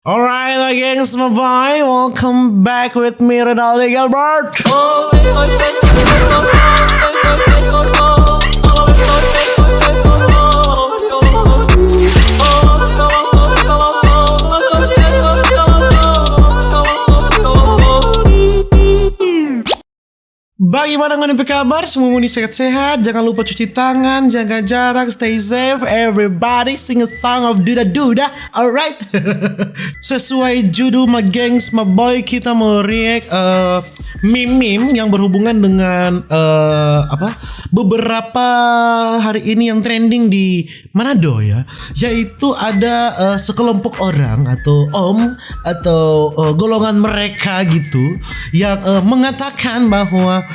Alright, again, my boy. Welcome back with me, Ronaldo Gilbert. Bagaimana ngoni kabar? Semua muni sehat-sehat. Jangan lupa cuci tangan, jaga jarak, stay safe. Everybody sing a song of Duda Duda. Alright. Sesuai judul my gengs, my boy, kita mau react meme-meme yang berhubungan dengan beberapa hari ini yang trending di Manado ya. Yaitu ada sekelompok orang atau om atau golongan mereka gitu yang mengatakan bahwa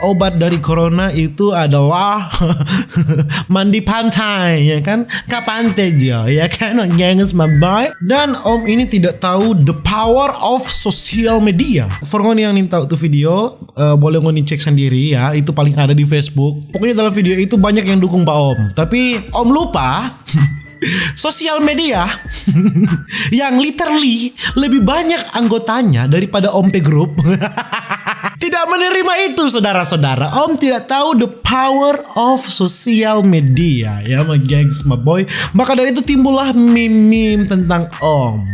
obat dari corona itu adalah mandi pantai, ya kan? Kapante jo, ya kan? Gengs my boy. Dan om ini tidak tahu the power of social media. For ngoni yang ingin tahu tuh video, boleh ngoni cek sendiri ya. Itu paling ada di Facebook. Pokoknya dalam video itu banyak yang dukung Pak Om. Tapi Om lupa sosial media yang literally lebih banyak anggotanya daripada Om P Group tidak menerima itu, saudara-saudara. Om tidak tahu the power of social media ya, my gengs, my boy. Maka dari itu timbullah meme-meme tentang Om,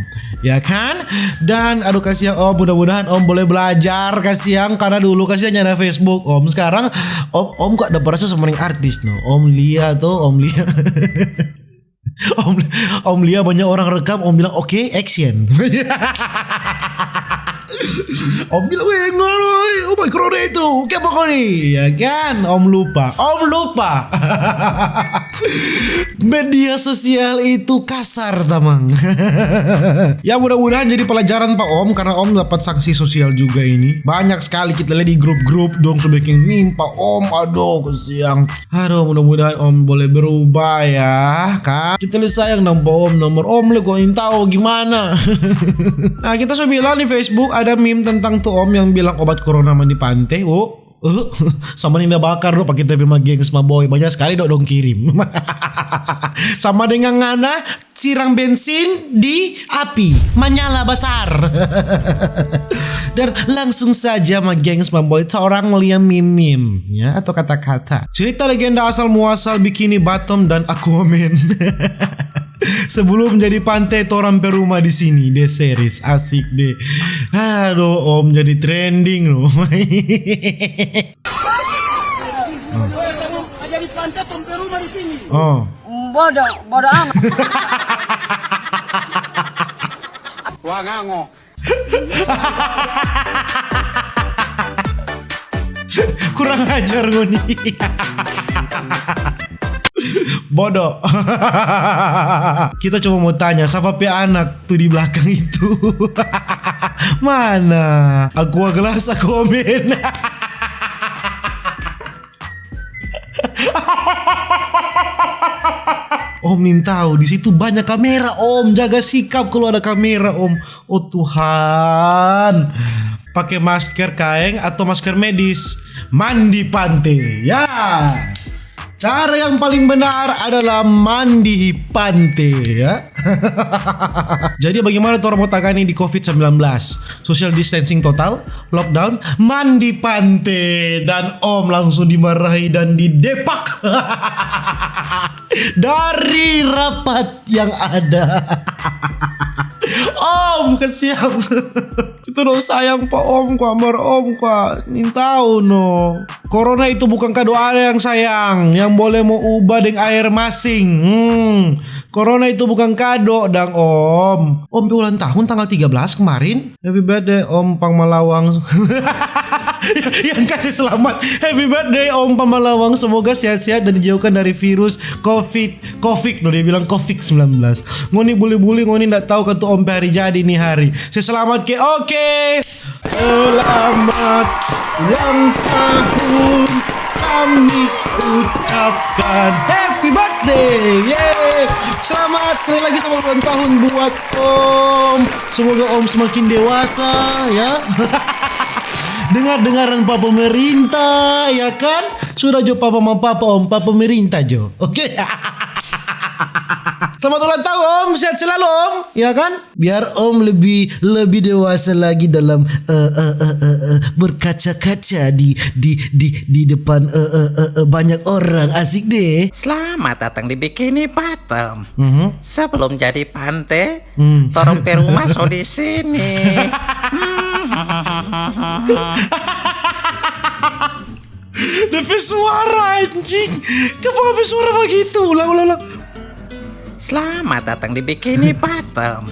ya kan? Dan aduh kasihan Om, mudah-mudahan Om boleh belajar, kasihan karena dulu kasihan nyana Facebook Om. Sekarang Om kok ada berasa seperti artis no. Om lihat tuh, Om lihat Om lihat banyak orang rekam, Om bilang oke, action. Om bilang, oh my corona itu, kayak apa nih? Ya kan, Om lupa. Media sosial itu kasar, tamang. Ya mudah-mudahan jadi pelajaran Pak Om, karena Om dapat sanksi sosial juga ini. Banyak sekali kita lihat di grup-grup dong sebagian meme Pak Om, aduh kesiang. Aduh, mudah-mudahan Om boleh berubah ya, kan? Kita lihat sayang dong Pak Om, nomor Om lo kok tahu gimana. Nah, kita sudah bilang di Facebook ada meme tentang tuh Om yang bilang obat corona mandi pantai. Sama Ninda Bakar lo pakai TV gengs my boy. Banyak sekali dong kirim. Sama dengan ngana sirang bensin di api menyala besar. Dan langsung saja my gengs my boy, seorang melihat meme ya atau kata-kata cerita legenda asal muasal Bikini Bottom dan Aquaman. Sebelum menjadi pantai toram perumah di sini deh, series asik deh. Aduh Om jadi trending loh. Jadi pantai toram perumah di sini. Oh. Bodoh amat. Wah ngango. Kurang ajar ngoni. Bodoh. Kita cuma mau tanya siapa pe anak tuh di belakang itu. Mana? Aqua gelas, Aquaman. Om nin tahu di situ banyak kamera Om, jaga sikap kalau ada kamera Om. Oh Tuhan. Pakai masker kain atau masker medis, mandi pantai ya. Cara yang paling benar adalah mandi pantai ya. Jadi bagaimana orang mau tangani di COVID-19? Social distancing total, lockdown, mandi pantai. Dan Om langsung dimarahi dan didepak dari rapat yang ada. Om kesian. Itu dong sayang Pak Om, kamar Om Kak. Nih tahu no. Corona itu bukan kado ada yang sayang, yang boleh mau ubah dengan air masing. Corona itu bukan kado dang Om. Om ulang tahun tanggal 13 kemarin. Happy birthday Om Pangmalawang. Yang kasih selamat. Happy birthday Om Pamalawang. Semoga sehat-sehat dan dijauhkan dari virus Covid. No, dia bilang Covid-19. Ngoni bully-bully, ngoni nggak tahu kan tuh Om hari jadi nih hari. Saya selamat ke oke. Selamat ulang tahun kami ucapkan happy birthday. Yeay. Selamat sekali lagi selamat ulang tahun buat Om. Semoga Om semakin dewasa ya. Dengar-dengaran Pak pemerintah ya kan? Sudah jo papa Om Pak pemerintah jo. Oke. Selamat ulang tahun Om, sehat selalu Om, ya kan? Biar Om lebih dewasa lagi dalam berkaca-kaca di depan banyak orang, asik deh. Selamat datang di Bikini Bottom. Sebelum jadi pantai, tolong perumah so di sini. Devi suara anjing. Kenapa suara begitu? Ulang. Selamat datang di Bikini Bottom.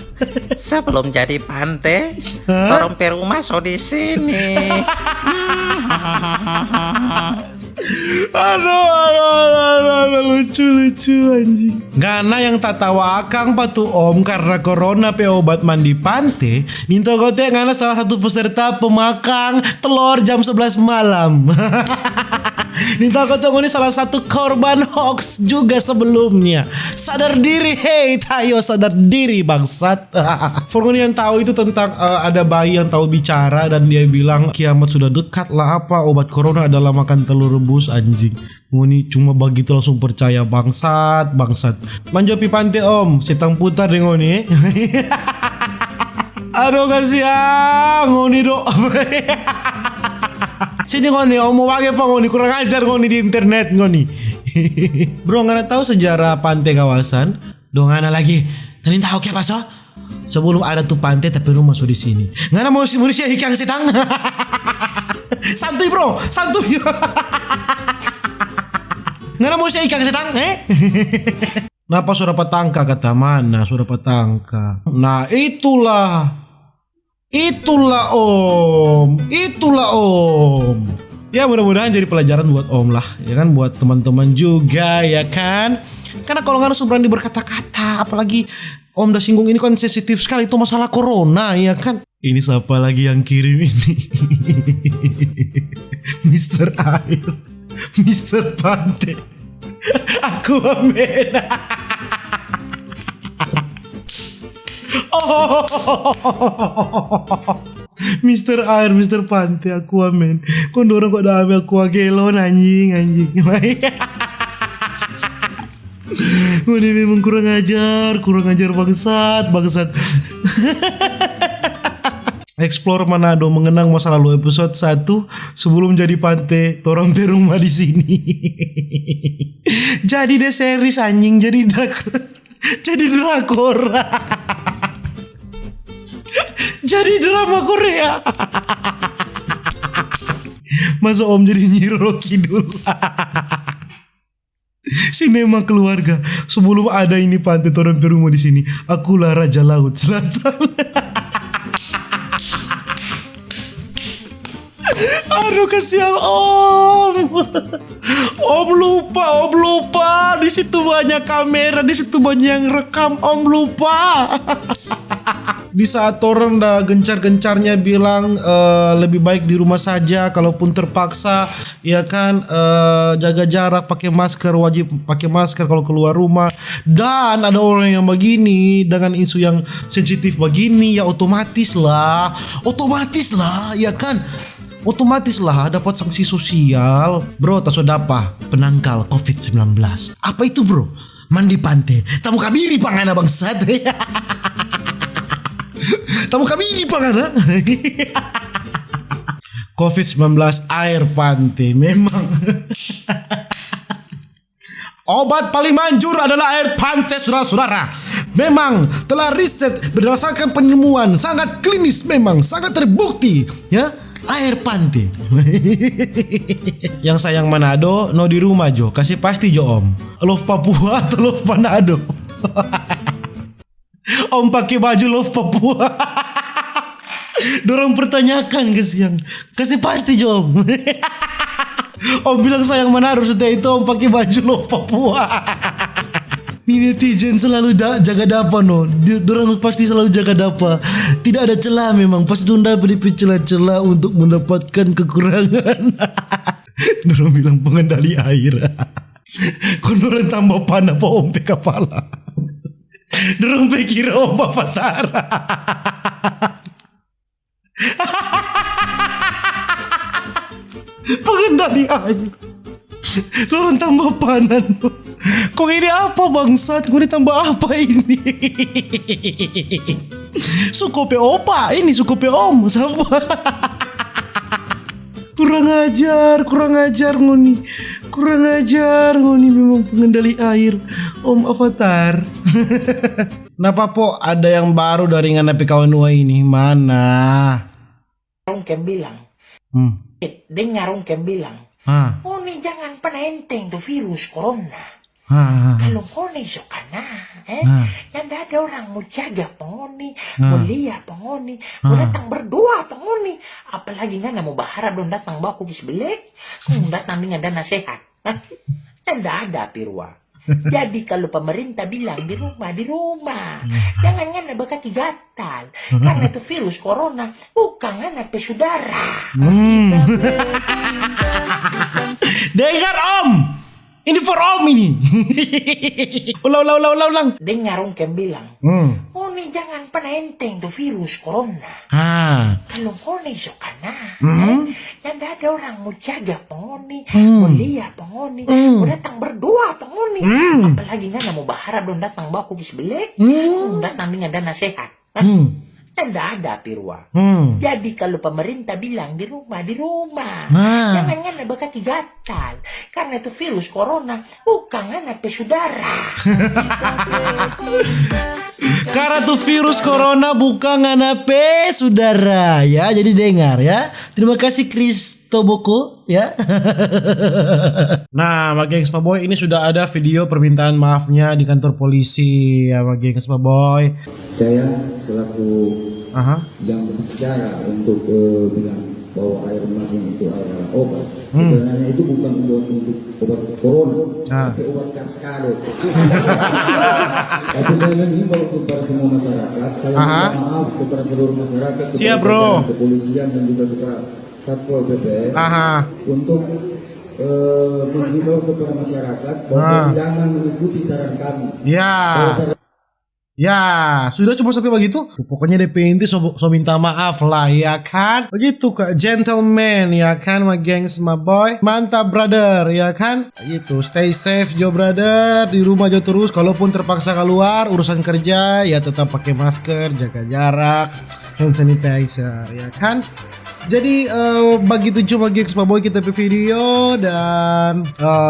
Sebelum jadi pantai, tolong perumah so di sini. Aduh, lucu anjing. Ngana yang tak tawa akang patu Om karena corona pe obat mandi pantai. Ninto gote ngana salah satu peserta pemakang telur jam 11 malam. Ninto gote ngoni salah satu korban hoax juga sebelumnya. Sadar diri, hey tayo sadar diri bangsat. Forgoni yang tahu itu tentang ada bayi yang tahu bicara dan dia bilang kiamat sudah dekat lah, apa obat corona adalah makan telur rebus anjing. Ngoni cuma begitu langsung percaya bangsat. Manjopi pantai Om, setang putar deh ngoni. Aduh kasihan ngoni dok. Sini ngoni Om mau pakai apa ngoni, kurang ajar ngoni di internet ngoni. Bro ngana tahu sejarah pantai kawasan? Dong ngana lagi. Tadi tahu ke apa so? Sebelum ada tuh pantai tapi rumah masuk di sini. Ngana mau manusia ikan setang. Santuy bro, santuy. Ngana mau saya ikan setang, Napa suara petangka kata mana suara petangka? Nah itulah Om. Ya mudah-mudahan jadi pelajaran buat Om lah, ya kan, buat teman-teman juga, ya kan. Karena kalau nggak berani berkata-kata, apalagi Om udah singgung ini kan sensitif sekali, itu masalah corona, ya kan. Ini siapa lagi yang kirim ini? Mister Air, Mister Pantai, aku amin. Mister Air, Mister Pantai, aku amin. Kau dorong kok dah ambil aku gelon anjing. Ini memang kurang ajar bangsat. Explore Manado mengenang masa lalu episode 1 sebelum jadi pantai torang berumah di sini. Jadi deh series anjing, jadi drakor. Jadi drama Korea. Masa Om jadi Nyiro Kidul. Sinema keluarga. Sebelum ada ini pantai torang berumah di sini, akulah Raja Laut Selatan. Aduh kasihan Om. Om lupa. Di situ banyak kamera, di situ banyak yang rekam. Om lupa. Di saat orang dah gencar-gencarnya bilang lebih baik di rumah saja, kalaupun terpaksa, ya kan, jaga jarak, pakai masker, wajib pakai masker kalau keluar rumah. Dan ada orang yang begini dengan isu yang sensitif begini, ya otomatis lah, ya kan. Otomatis lah dapat sanksi sosial. Bro, tak sudah apa? Penangkal COVID-19. Apa itu bro? Mandi pantai. Tamu kabiri pangana bangsat. Tamu kabiri pangana. COVID-19 air pantai memang. Obat paling manjur adalah air pantai, saudara-saudara. Memang telah riset berdasarkan penemuan sangat klinis, memang sangat terbukti, ya. Air pantai. Yang sayang Manado, no di rumah Jo. Kasih pasti Jo Om. Love Papua atau Love Manado? Om pakai baju Love Papua. Dorong pertanyakan kasihan. Kasih pasti Jo Om. Om bilang sayang Manado, setelah itu Om pakai baju Love Papua. Netizen selalu jaga dapa no. Dorang pasti selalu jaga dapa. Tidak ada celah memang. Pasti tunda beri celah-celah untuk mendapatkan kekurangan. Dorang bilang pengendali air. Kau dorang tambah panah pa Om pe kepala. Dorang pikir Om apa Tara. Pengendali air. Dorang tambah panah no. Kok ini apa bangsat? Gue ditambah apa ini? Sukope opa, ini sukope om, siapa? Kurang ajar ngoni. Kurang ajar ngoni memang pengendali air. Om Avatar. Kenapa po ada yang baru dari nganapi kawan Wah ini? Mana? Kem bilang, Hmm. dengar Kem bilang, Ah. oh nih jangan pernah enteng tuh virus corona. Ah. Kalau koni sokana, Ah. yang ada orang mau jaga pengoni, mau lihat pengoni, mau datang berdua pengoni, apalagi nggak mau berharap dong datang baku kis belek, datang dengan dana sehat, tidak ada pirwa. Jadi kalau pemerintah bilang di rumah, jangan ngana bakati gatal, karena itu virus corona bukan ngana pesudara. Dengar om, ini for om ini. ulang. Dengar Kem bilang, Hmm. oh nih jangan pernah enteng tuh virus corona. Ah. Kalau koni sokana, yang ada orang mau jaga pengoni, Hmm. mau lihat pengoni, mau datang berdua pengoni, apalagi nggak mau berharap dong datang baku kis belek, datang dengan dana sehat, tidak ada pirwa. Jadi kalau pemerintah bilang di rumah, jangan ngana bakati gatal, karena itu virus corona bukan ngana pesudara. Karena tuh virus corona bukan nganape saudara ya. Jadi dengar ya. Terima kasih Kristoboko ya. Nah, Pak Gengs Boy, ini sudah ada video permintaan maafnya di kantor polisi ya Pak Gengs Boy. Saya selaku Aha. yang berbicara untuk bilang bahwa air masin itu adalah obat. Sebenarnya itu bukan obat untuk obat corona, tapi obat kaskado. Tapi saya mengimbau kepada semua masyarakat, saya minta maaf kepada seluruh masyarakat, Siap, kepada bro. jajaran kepolisian dan juga kepada Satpol PP untuk mengimbau kepada masyarakat bahwa jangan mengikuti saran kami. Ya, sudah cuma sampai begitu. Pokoknya DP inti so minta maaf lah ya kan. Begitu kak, gentleman ya kan, my gengs, my boy. Mantap brother ya kan. Gitu, stay safe Jo brother. Di rumah aja terus. Kalaupun terpaksa keluar urusan kerja ya tetap pakai masker, jaga jarak, hand sanitizer ya kan. Jadi begitu cuma gengs my boy kita video dan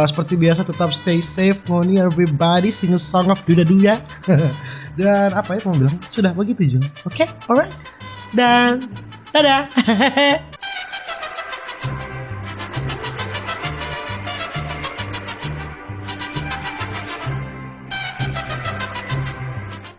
seperti biasa tetap stay safe ngoni everybody, sing a song of duda. Dan apa ya mau bilang? Sudah begitu Jo. Oke, alright. Dan dadah.